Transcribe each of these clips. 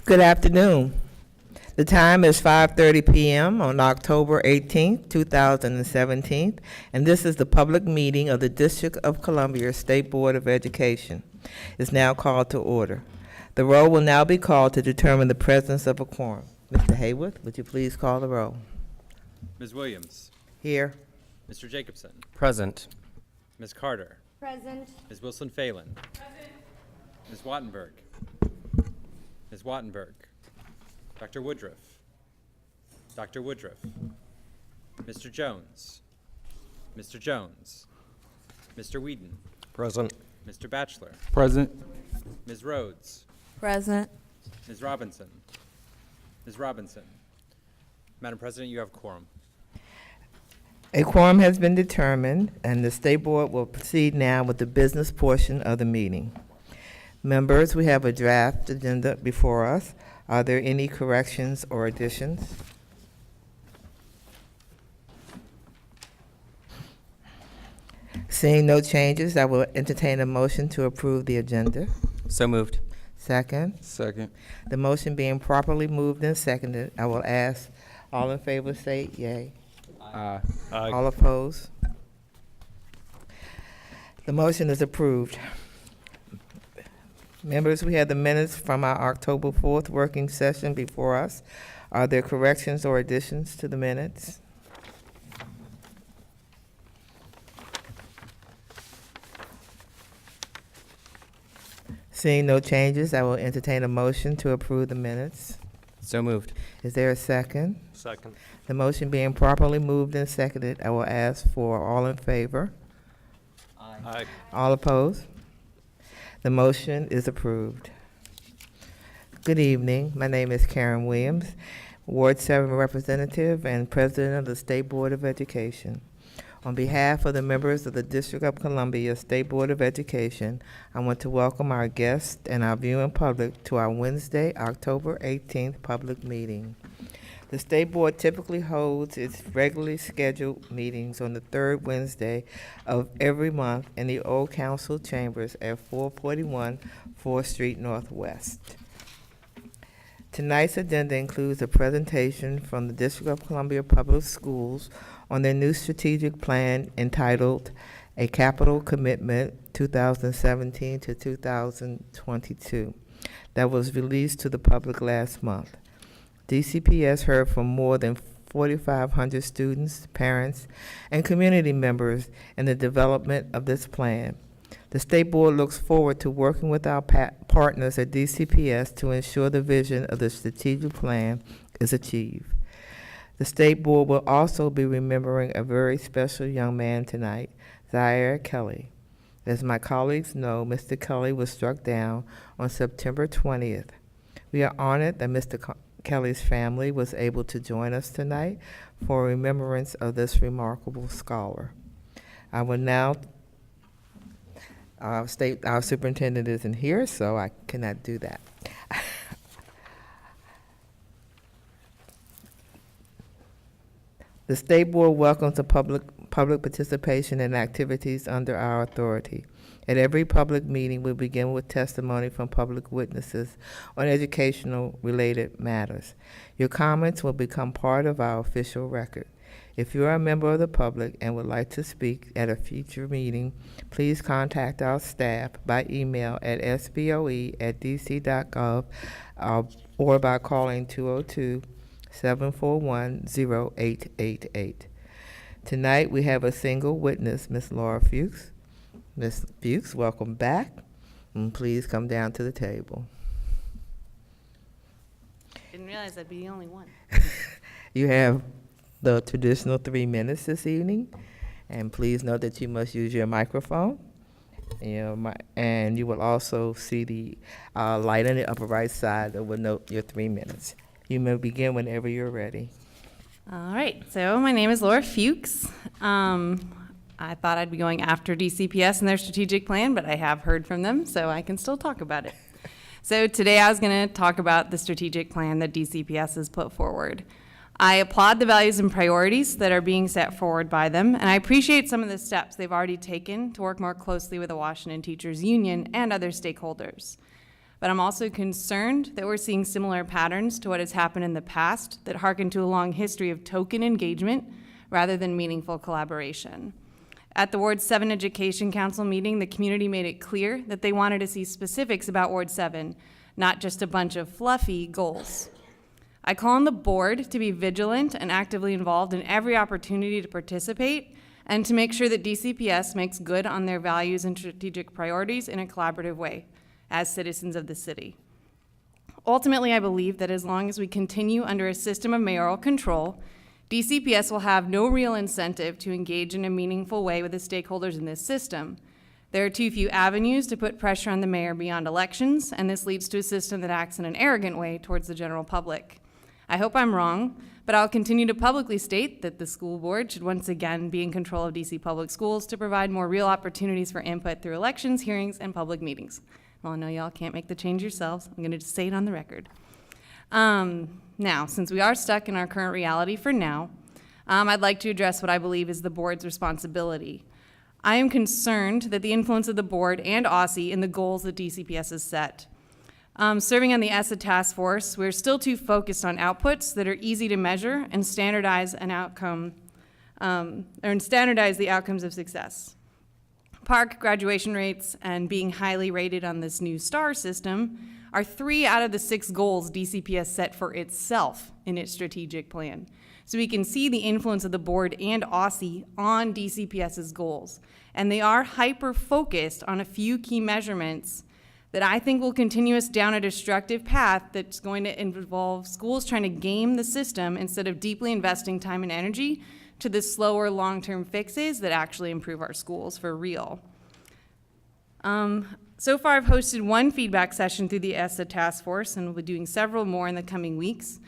Good afternoon. The time is 5:30 p.m. on October 18th, 2017, and this is the public meeting of the District of Columbia State Board of Education. It's now called to order. The roll will now be called to determine the presence of a quorum. Mr. Hayworth, would you please call the roll? Ms. Williams. Here. Mr. Jacobson. Present. Ms. Carter. Present. Ms. Wilson-Phelan. Present. Ms. Wattenberg. Ms. Wattenberg. Dr. Woodruff. Dr. Woodruff. Mr. Jones. Mr. Jones. Mr. Weedon. Present. Mr. Batchelor. Present. Ms. Rhodes. Present. Ms. Robinson. Ms. Robinson. Madam President, you have quorum. A quorum has been determined, and the State Board will proceed now with the business portion of the meeting. Members, we have a draft agenda before us. Are there any corrections or additions? Seeing no changes, I will entertain a motion to approve the agenda. So moved. Second. Second. The motion being properly moved and seconded, I will ask all in favor say yea. Aye. All opposed? The motion is approved. Members, we have the minutes from our October 4th working session before us. Are there corrections or additions to the minutes? Seeing no changes, I will entertain a motion to approve the minutes. So moved. Is there a second? Second. The motion being properly moved and seconded, I will ask for all in favor. Aye. All opposed? The motion is approved. Good evening. My name is Karen Williams, Ward 7 Representative and President of the State Board of Education. On behalf of the members of the District of Columbia State Board of Education, I want to welcome our guests and our viewing public to our Wednesday, October 18th public meeting. The State Board typically holds its regularly scheduled meetings on the third Wednesday of every month in the Old Council Chambers at 441 4th Street Northwest. Tonight's agenda includes a presentation from the District of Columbia Public Schools on their new strategic plan entitled A Capital Commitment 2017 to 2022 that was released to the public last month. DCPS heard from more than 4,500 students, parents, and community members in the development of this plan. The State Board looks forward to working with our partners at DCPS to ensure the vision of the strategic plan is achieved. The State Board will also be remembering a very special young man tonight, Zaire Kelly. As my colleagues know, Mr. Kelly was struck down on September 20th. We are honored that Mr. Kelly's family was able to join us tonight for remembrance of this remarkable scholar. I will now state our superintendent isn't here, so I cannot do that. The State Board welcomes the public participation in activities under our authority. At every public meeting, we begin with testimony from public witnesses on educational related matters. Your comments will become part of our official record. If you are a member of the public and would like to speak at a future meeting, please contact our staff by email at sboe@dc.gov or by calling 202-741-0888. Tonight, we have a single witness, Ms. Laura Fuchs. Ms. Fuchs, welcome back, and please come down to the table. Didn't realize I'd be the only one. You have the traditional 3 minutes this evening, and please note that you must use your microphone. And you will also see the light on the upper right side that will note your 3 minutes. You may begin whenever you're ready. All right, so my name is Laura Fuchs. I thought I'd be going after DCPS and their strategic plan, but I have heard from them, so I can still talk about it. So today I was going to talk about the strategic plan that DCPS has put forward. I applaud the values and priorities that are being set forward by them, and I appreciate some of the steps they've already taken to work more closely with the Washington Teachers Union and other stakeholders. But I'm also concerned that we're seeing similar patterns to what has happened in the past that hearken to a long history of token engagement rather than meaningful collaboration. At the Ward 7 Education Council meeting, the community made it clear that they wanted to see specifics about Ward 7, not just a bunch of fluffy goals. I call on the board to be vigilant and actively involved in every opportunity to participate and to make sure that DCPS makes good on their values and strategic priorities in a collaborative way as citizens of the city. Ultimately, I believe that as long as we continue under a system of mayoral control, DCPS will have no real incentive to engage in a meaningful way with the stakeholders in this system. There are too few avenues to put pressure on the mayor beyond elections, and this leads to a system that acts in an arrogant way towards the general public. I hope I'm wrong, but I'll continue to publicly state that the school board should once again be in control of DC Public Schools to provide more real opportunities for input through elections, hearings, and public meetings. Well, I know y'all can't make the change yourselves. I'm gonna just say it on the record. Now, since we are stuck in our current reality for now, I'd like to address what I believe is the board's responsibility. I am concerned that the influence of the board and OSSI in the goals that DCPS has set. Serving on the ESSA task force, we're still too focused on outputs that are easy to measure and standardize an outcome, and standardize the outcomes of success. Park graduation rates and being highly rated on this new STAR system are 3 out of the 6 goals DCPS set for itself in its strategic plan. So we can see the influence of the board and OSSI on DCPS's goals. And they are hyper-focused on a few key measurements that I think will continue us down a destructive path that's going to involve schools trying to game the system instead of deeply investing time and energy to the slower long-term fixes that actually improve our schools for real. So far, I've hosted 1 feedback session through the ESSA task force, and we'll be doing several more in the coming weeks.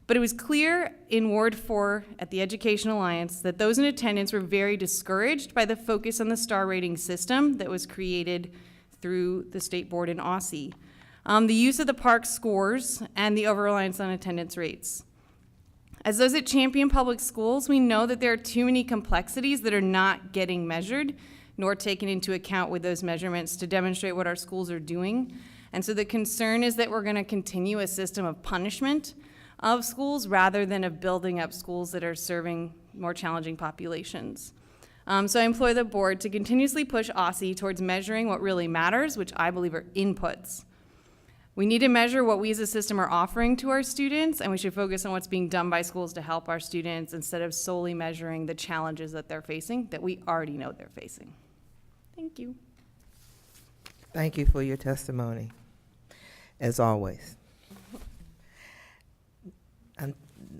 But it was clear in Ward 4 at the Education Alliance that those in attendance were very discouraged by the focus on the STAR rating system that was created through the state board and OSSI, the use of the park scores, and the over-reliance on attendance rates. As those at Champion Public Schools, we know that there are too many complexities that are not getting measured nor taken into account with those measurements to demonstrate what our schools are doing. And so the concern is that we're going to continue a system of punishment of schools rather than of building up schools that are serving more challenging populations. So I implore the board to continuously push OSSI towards measuring what really matters, which I believe are inputs. We need to measure what we as a system are offering to our students, and we should focus on what's being done by schools to help our students instead of solely measuring the challenges that they're facing, that we already know they're facing. Thank you. Thank you for your testimony, as always.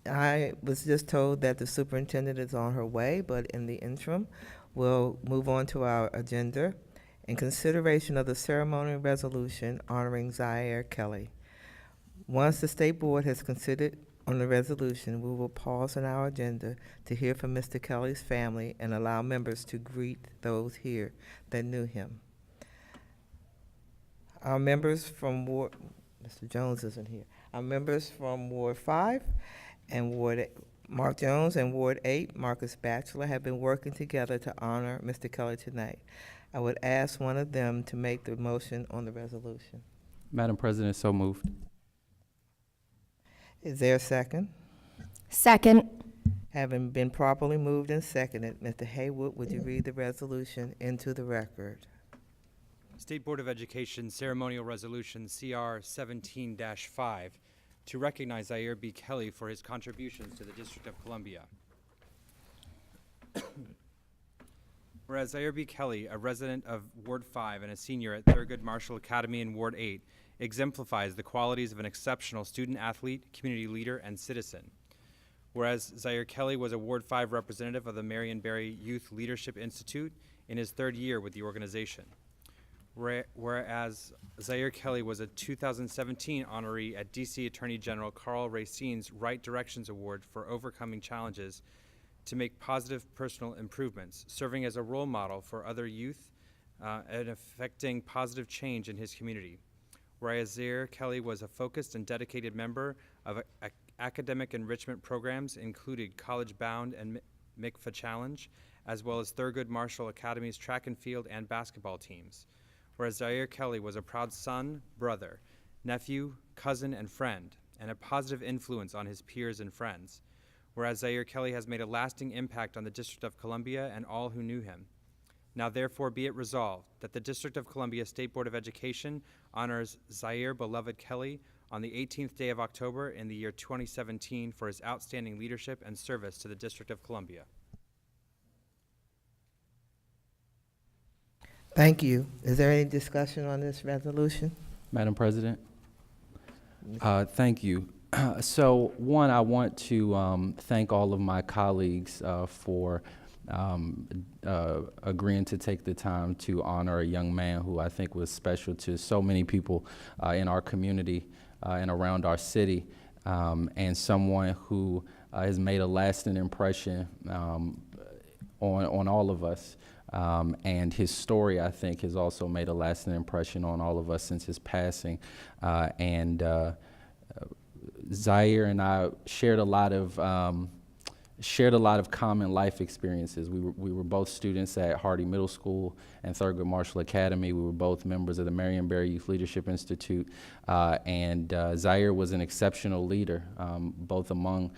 I was just told that the superintendent is on her way, but in the interim, we'll move on to our agenda. In consideration of the ceremonial resolution honoring Zaire Kelly. Once the State Board has considered on the resolution, we will pause on our agenda to hear from Mr. Kelly's family and allow members to greet those here that knew him. Our members from Ward, Mr. Jones isn't here. Our members from Ward 5 and Ward 8, Mark Jones and Ward 8, Marcus Batchelor, have been working together to honor Mr. Kelly tonight. I would ask one of them to make the motion on the resolution. Madam President, so moved. Is there a second? Second. Having been properly moved and seconded, Mr. Haywood, would you read the resolution into the record? State Board of Education Ceremonial Resolution CR 17-5 to recognize Zaire B. Kelly for his contributions to the District of Columbia. Whereas Zaire B. Kelly, a resident of Ward 5 and a senior at Thurgood Marshall Academy in Ward 8, exemplifies the qualities of an exceptional student-athlete, community leader, and citizen. Whereas Zaire Kelly was a Ward 5 representative of the Marion Barry Youth Leadership Institute in his 3rd year with the organization. Whereas Zaire Kelly was a 2017 honoree at DC Attorney General Carl Racine's Right Directions Award for overcoming challenges to make positive personal improvements, serving as a role model for other youth and affecting positive change in his community. Whereas Zaire Kelly was a focused and dedicated member of academic enrichment programs, including College Bound and MICFA Challenge, as well as Thurgood Marshall Academy's track and field and basketball teams. Whereas Zaire Kelly was a proud son, brother, nephew, cousin, and friend, and a positive influence on his peers and friends. Whereas Zaire Kelly has made a lasting impact on the District of Columbia and all who knew him. Now therefore be it resolved that the District of Columbia State Board of Education honors Zaire Beloved Kelly on the 18th day of October in the year 2017 for his outstanding leadership and service to the District of Columbia. Thank you. Is there any discussion on this resolution? Madam President? Thank you. So, one, I want to thank all of my colleagues for agreeing to take the time to honor a young man who I think was special to so many people in our community and around our city, and someone who has made a lasting impression on all of us. And his story, I think, has also made a lasting impression on all of us since his passing. Zaire and I shared a lot of common life experiences. We were both students at Hardy Middle School and Thurgood Marshall Academy. We were both members of the Marion Barry Youth Leadership Institute. And Zaire was an exceptional leader, both among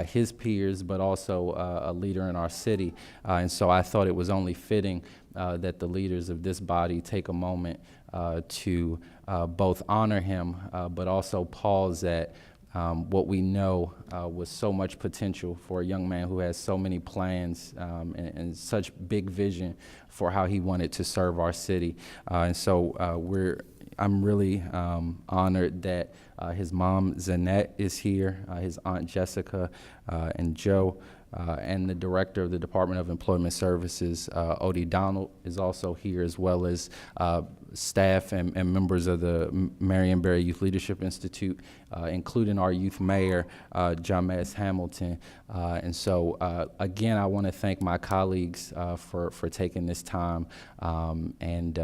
his peers, but also a leader in our city. And so I thought it was only fitting that the leaders of this body take a moment to both honor him, but also pause at what we know was so much potential for a young man who has so many plans and such big vision for how he wanted to serve our city. And so I'm really honored that his mom, Zanette, is here, his aunt, Jessica, and Joe, and the director of the Department of Employment Services, Odie Donald, is also here, as well as staff and members of the Marion Barry Youth Leadership Institute, including our youth mayor, James Hamilton. And so, again, I want to thank my colleagues for taking this time. And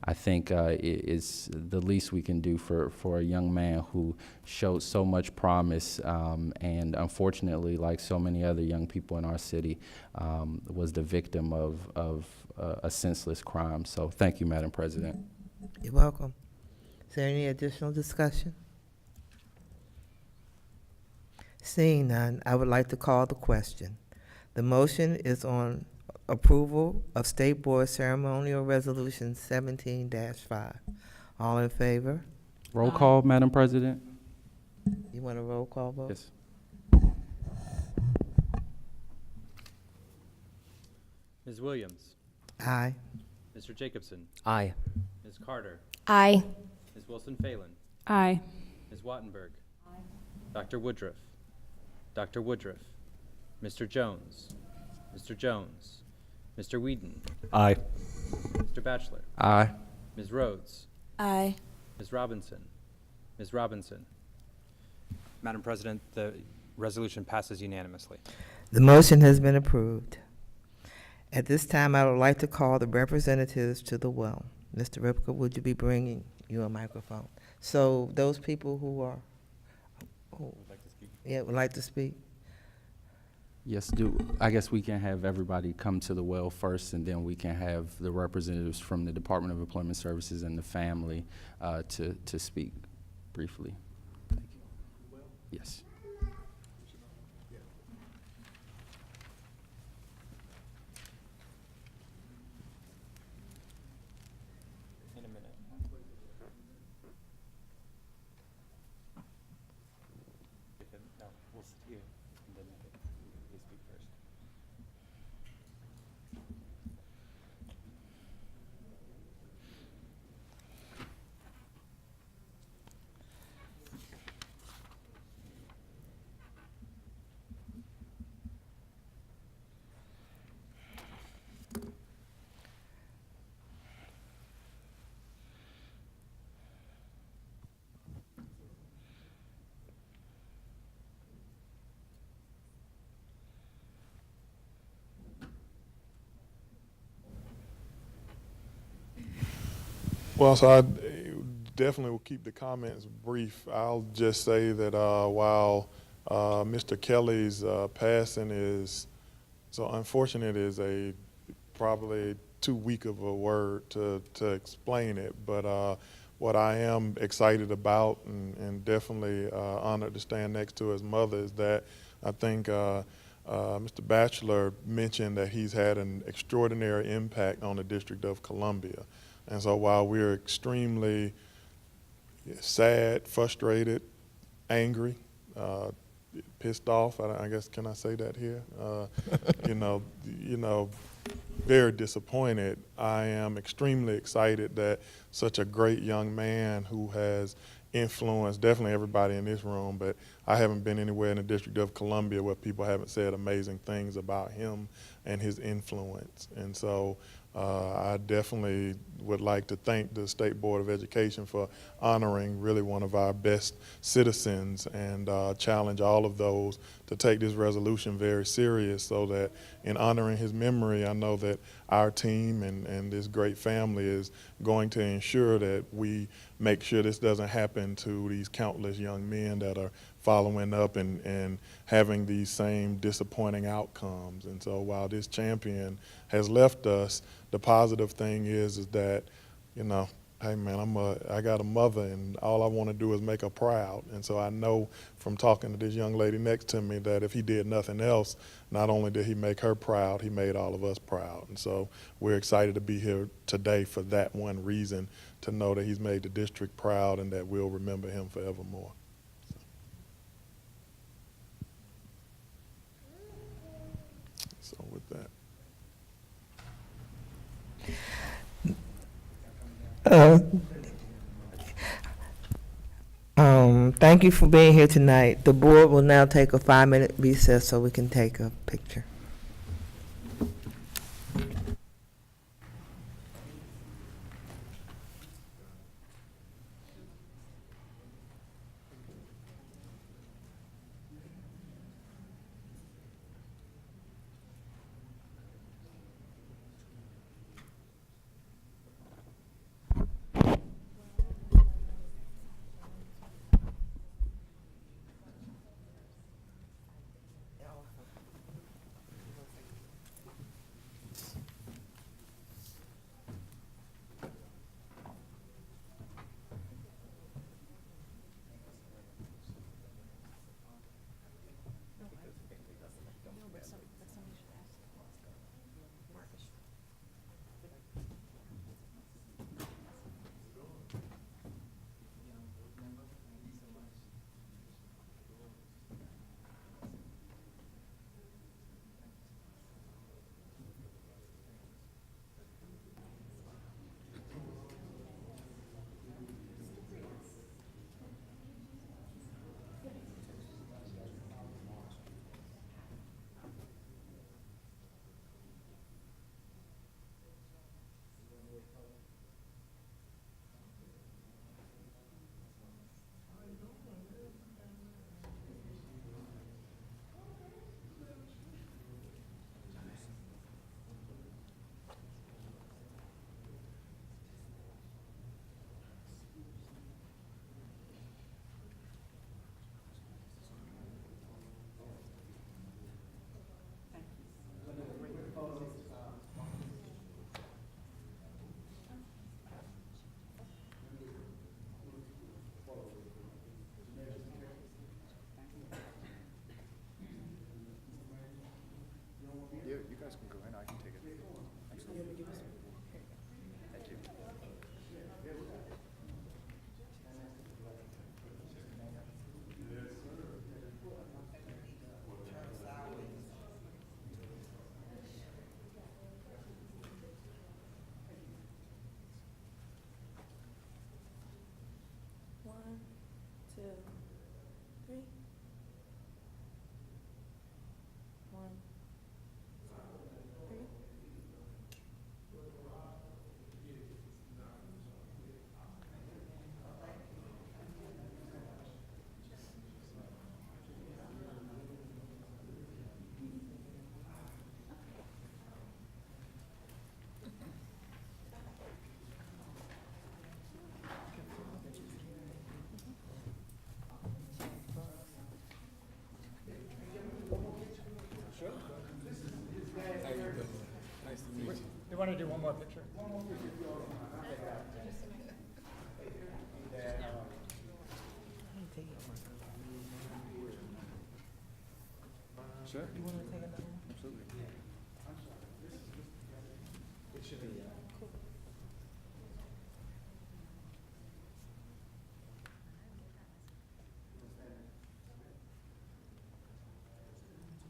I think it's the least we can do for a young man who showed so much promise, and unfortunately, like so many other young people in our city, was the victim of a senseless crime. So thank you, Madam President. You're welcome. Is there any additional discussion? Seeing none, I would like to call the question. The motion is on approval of State Board Ceremonial Resolution 17-5. All in favor? Roll call, Madam President. You want a roll call vote? Yes. Ms. Williams, Aye. Mr. Jacobson, Aye. Ms. Carter, Aye. Ms. Wilson-Phelan, Aye. Ms. Wattenberg, Dr. Woodruff, Dr. Woodruff, Mr. Jones, Mr. Jones, Mr. Weedon, Aye. Mr. Batchelor, Aye. Ms. Rhodes, Aye. Ms. Robinson, Ms. Robinson. Madam President, the resolution passes unanimously. The motion has been approved. At this time, I would like to call the representatives to the well. Mr. Ripka, would you be bringing you a microphone? So those people who are, would like to speak? Yes, I guess we can have everybody come to the well first, and then we can have the representatives from the Department of Employment Services and the family to speak briefly. Thank you. Yes. In a minute. No, we'll sit here and then they speak first. Well, so I definitely will keep the comments brief. I'll just say that while Mr. Kelly's passing is so unfortunate, is probably too weak of a word to explain it. But what I am excited about and definitely honored to stand next to his mother is that I think Mr. Batchelor mentioned that he's had an extraordinary impact on the District of Columbia. And so while we're extremely sad, frustrated, angry, pissed off, I guess, can I say that here? You know, very disappointed. I am extremely excited that such a great young man who has influenced definitely everybody in this room, but I haven't been anywhere in the District of Columbia where people haven't said amazing things about him and his influence. And so I definitely would like to thank the State Board of Education for honoring really one of our best citizens and challenge all of those to take this resolution very serious so that in honoring his memory, I know that our team and this great family is going to ensure that we make sure this doesn't happen to these countless young men that are following up and having these same disappointing outcomes. And so while this champion has left us, the positive thing is that, you know, hey man, I got a mother and all I want to do is make her proud. And so I know from talking to this young lady next to me that if he did nothing else, not only did he make her proud, he made all of us proud. And so we're excited to be here today for that one reason, to know that he's made the district proud and that we'll remember him forevermore. So with that. Thank you for being here tonight. The board will now take a 5-minute recess so we can take a picture. You guys can go in, I can take it. Absolutely. Thank you. One, two, three. One, two, three. You want to do one more picture? Sure. Absolutely.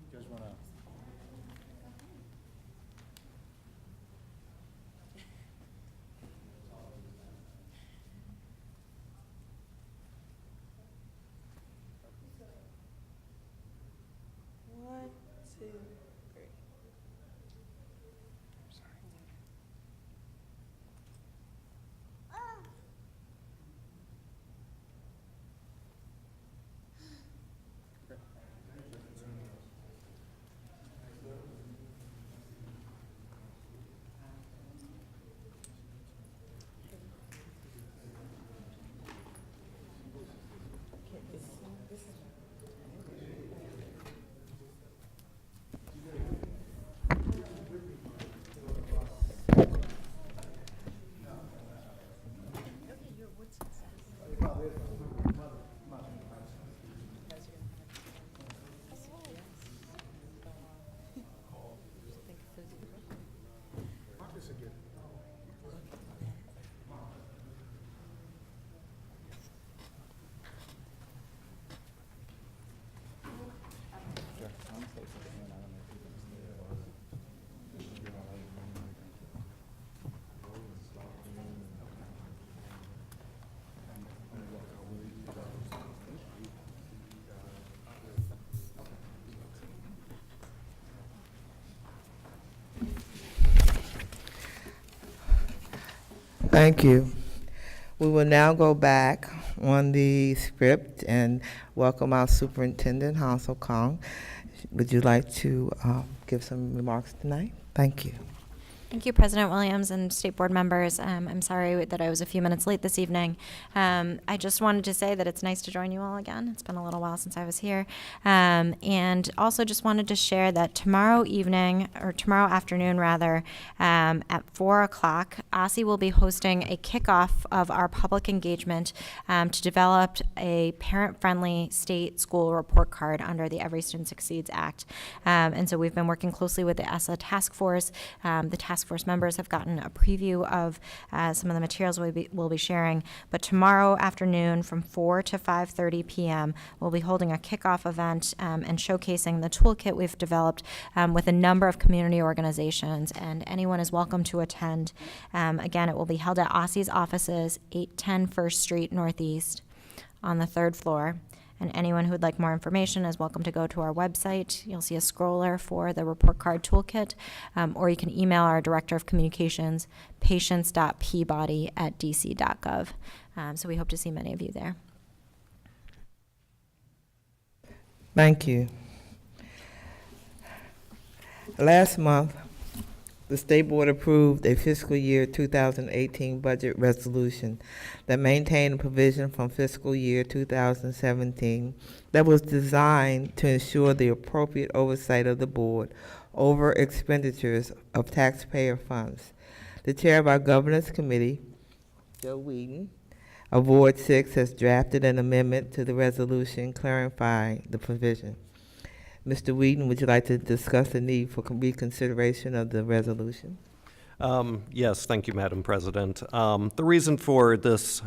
You guys wanna? One, two, three. Thank you. We will now go back on the script and welcome our Superintendent, Hansel Kong. Would you like to give some remarks tonight? Thank you. Thank you, President Williams and State Board members. I'm sorry that I was a few minutes late this evening. I just wanted to say that it's nice to join you all again. It's been a little while since I was here. And also just wanted to share that tomorrow evening, or tomorrow afternoon rather, at 4 o'clock, OSSI will be hosting a kickoff of our public engagement to develop a parent-friendly state school report card under the Every Student Succeeds Act. And so we've been working closely with the ESSA task force. The task force members have gotten a preview of some of the materials we'll be sharing. But tomorrow afternoon from 4 to 5:30 p.m., we'll be holding a kickoff event and showcasing the toolkit we've developed with a number of community organizations, and anyone is welcome to attend. Again, it will be held at OSSI's offices, 810 First Street Northeast on the 3rd floor. And anyone who would like more information is welcome to go to our website. You'll see a scroller for the report card toolkit, or you can email our Director of Communications, patience.peabody@dc.gov. So we hope to see many of you there. Thank you. Last month, the State Board approved a fiscal year 2018 budget resolution that maintained a provision from fiscal year 2017 that was designed to ensure the appropriate oversight of the board over expenditures of taxpayer funds. The chair of our governance committee, Joe Weedon, of Ward 6, has drafted an amendment to the resolution clarifying the provision. Mr. Weedon, would you like to discuss the need for reconsideration of the resolution? Yes, thank you, Madam President. The reason for this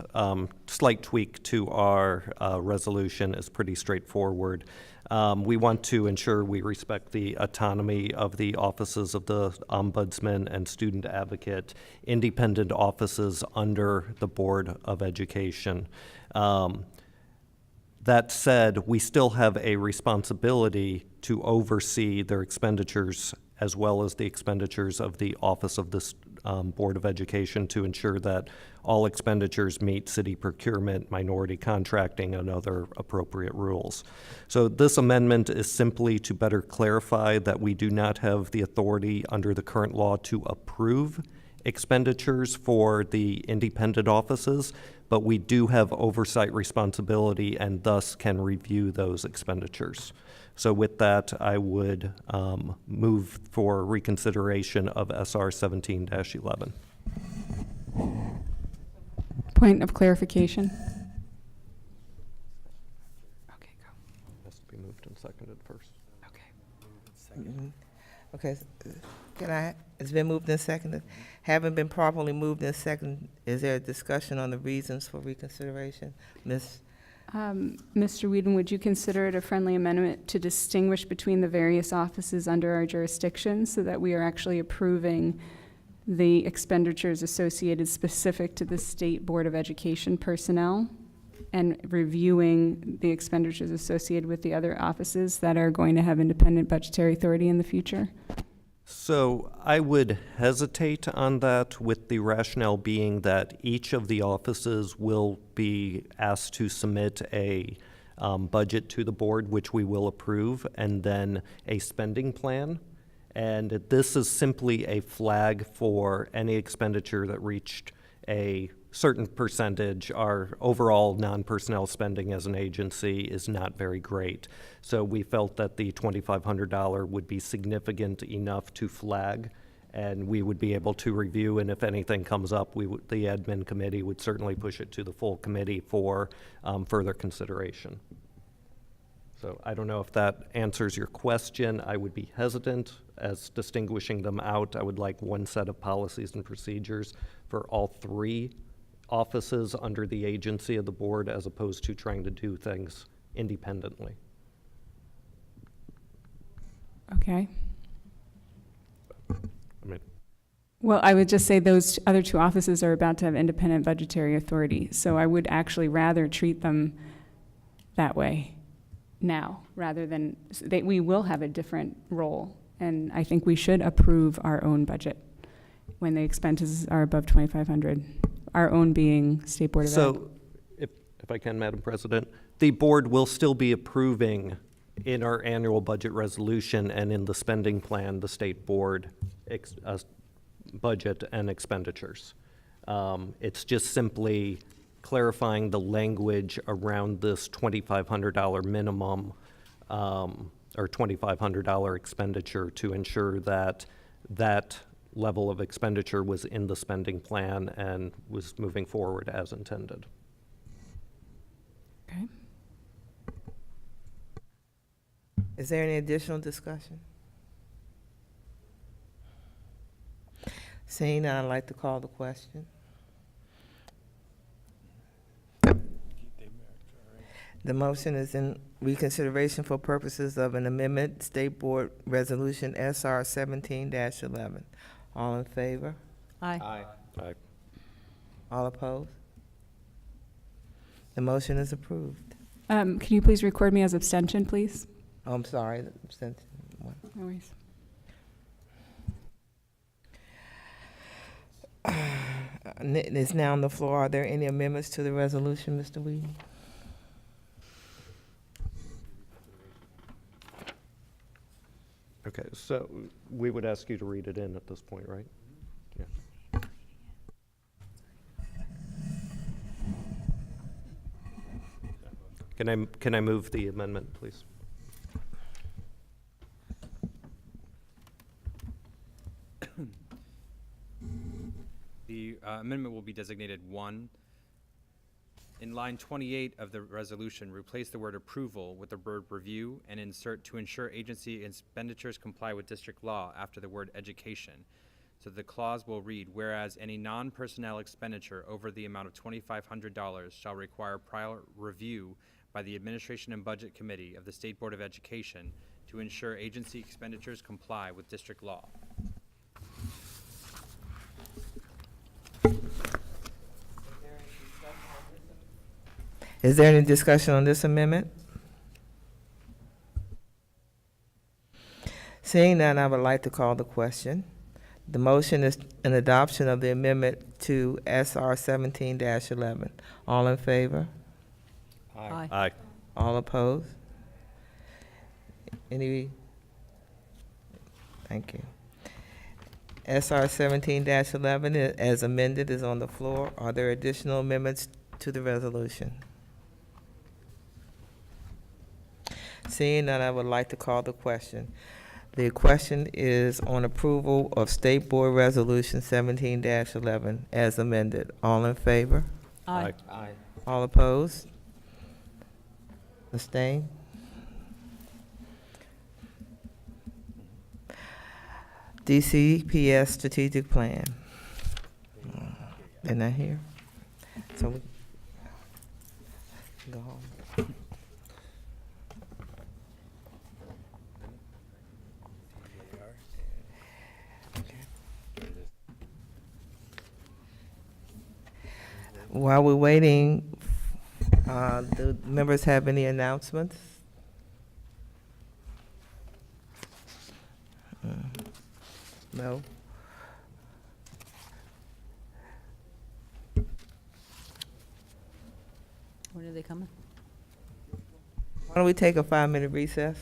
slight tweak to our resolution is pretty straightforward. We want to ensure we respect the autonomy of the offices of the Ombudsman and Student Advocate, independent offices under the Board of Education. That said, we still have a responsibility to oversee their expenditures as well as the expenditures of the Office of the Board of Education to ensure that all expenditures meet city procurement, minority contracting, and other appropriate rules. So this amendment is simply to better clarify that we do not have the authority under the current law to approve expenditures for the independent offices, but we do have oversight responsibility and thus can review those expenditures. So with that, I would move for reconsideration of SR 17-11. Point of clarification. Okay, go. Has to be moved and seconded first. Okay. Okay, it's been moved and seconded. Having been properly moved and seconded, is there a discussion on the reasons for reconsideration? Ms. Mr. Weedon, would you consider it a friendly amendment to distinguish between the various offices under our jurisdiction so that we are actually approving the expenditures associated specific to the State Board of Education personnel and reviewing the expenditures associated with the other offices that are going to have independent budgetary authority in the future? So I would hesitate on that, with the rationale being that each of the offices will be asked to submit a budget to the board, which we will approve, and then a spending plan. And this is simply a flag for any expenditure that reached a certain percentage. Our overall non-personnel spending as an agency is not very great. So we felt that the $2,500 would be significant enough to flag, and we would be able to review, and if anything comes up, the admin committee would certainly push it to the full committee for further consideration. So I don't know if that answers your question. I would be hesitant as distinguishing them out. I would like one set of policies and procedures for all three offices under the agency of the board, as opposed to trying to do things independently. Okay. I mean, Well, I would just say those other two offices are about to have independent budgetary authority, so I would actually rather treat them that way now, rather than, we will have a different role, and I think we should approve our own budget when the expenses are above 2,500, our own being State Board of Ed. so if I can, Madam President, the board will still be approving in our annual budget resolution and in the spending plan, the state board budget and expenditures. It's just simply clarifying the language around this $2,500 minimum or $2,500 expenditure to ensure that that level of expenditure was in the spending plan and was moving forward as intended. Okay. Is there any additional discussion? Seeing none, I'd like to call the question. The motion is in reconsideration for purposes of an amendment, State Board Resolution SR 17-11. All in favor? Aye. Aye. All opposed? The motion is approved. Can you please record me as abstention, please? Oh, I'm sorry. the abstention one. No worries. It's now on the floor. Are there any amendments to the resolution, Mr. Weedon? Okay, so we would ask you to read it in at this point, right? Yeah. Can I move the amendment, please? The amendment will be designated 1. In line 28 of the resolution, replace the word approval with the word review and insert to ensure agency expenditures comply with district law after the word education. So the clause will read, whereas any non-personnel expenditure over the amount of $2,500 shall require prior review by the Administration and Budget Committee of the State Board of Education to ensure agency expenditures comply with district law. Is there any discussion on this amendment? Seeing none, I would like to call the question. The motion is an adoption of the amendment to SR 17-11. All in favor? Aye. Aye. All opposed? Any? Thank you. SR 17-11 as amended is on the floor. Are there additional amendments to the resolution? Seeing none, I would like to call the question. The question is on approval of State Board Resolution 17-11 as amended. All in favor? Aye. All opposed? Abstain? DCPS strategic plan. They're not here. So we go home. While we're waiting, do members have any announcements? No? When are they coming? Why don't we take a 5-minute recess?